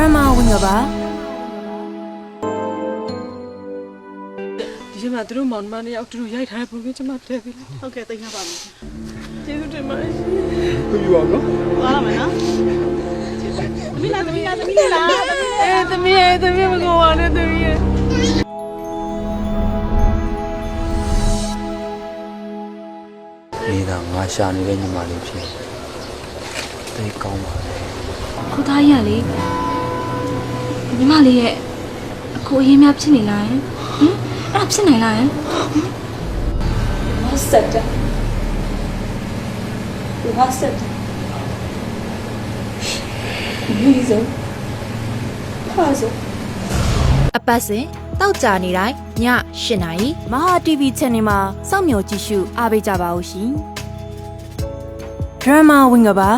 Drama Wingaba ဒီမှာသူတို့မောင်နှမနဲ့ရောက်သူတို့ရိုက်ထားတဲ့ပုံကြီးကျွန်မတက်ပြီလေ ဟုတ်ကဲ့သိနေပါမယ် ကျေးဇူးတင်ပါတယ် သူယူအောင်နော် သွားရမယ်နော်သမီးလားသမီးလားသမီးလား သမီးရဲ့မကောပါနဲ့သမီးရဲ့ နေတာငါရှာနေတဲ့ညီမလေးဖြစ်တိတ်ကောင်းပါလေ ကိုသားကြီးကလေညီမလေးရဲ့အကိုအရင်များဖြစ်နေလားဟင်အဲ့ဒါဖြစ်နိုင်လားဟင်မဆက်တာဘာဆက်တာဒီဇုံဟာဇုံ အပတ်စဉ်တောက်ကြနေတိုင်းည8 နာရီမဟာ TV Channel မှာစောင့်မျှော်ကြည့်ရှုအားပေးကြပါဦးရှင် Drama Wingaba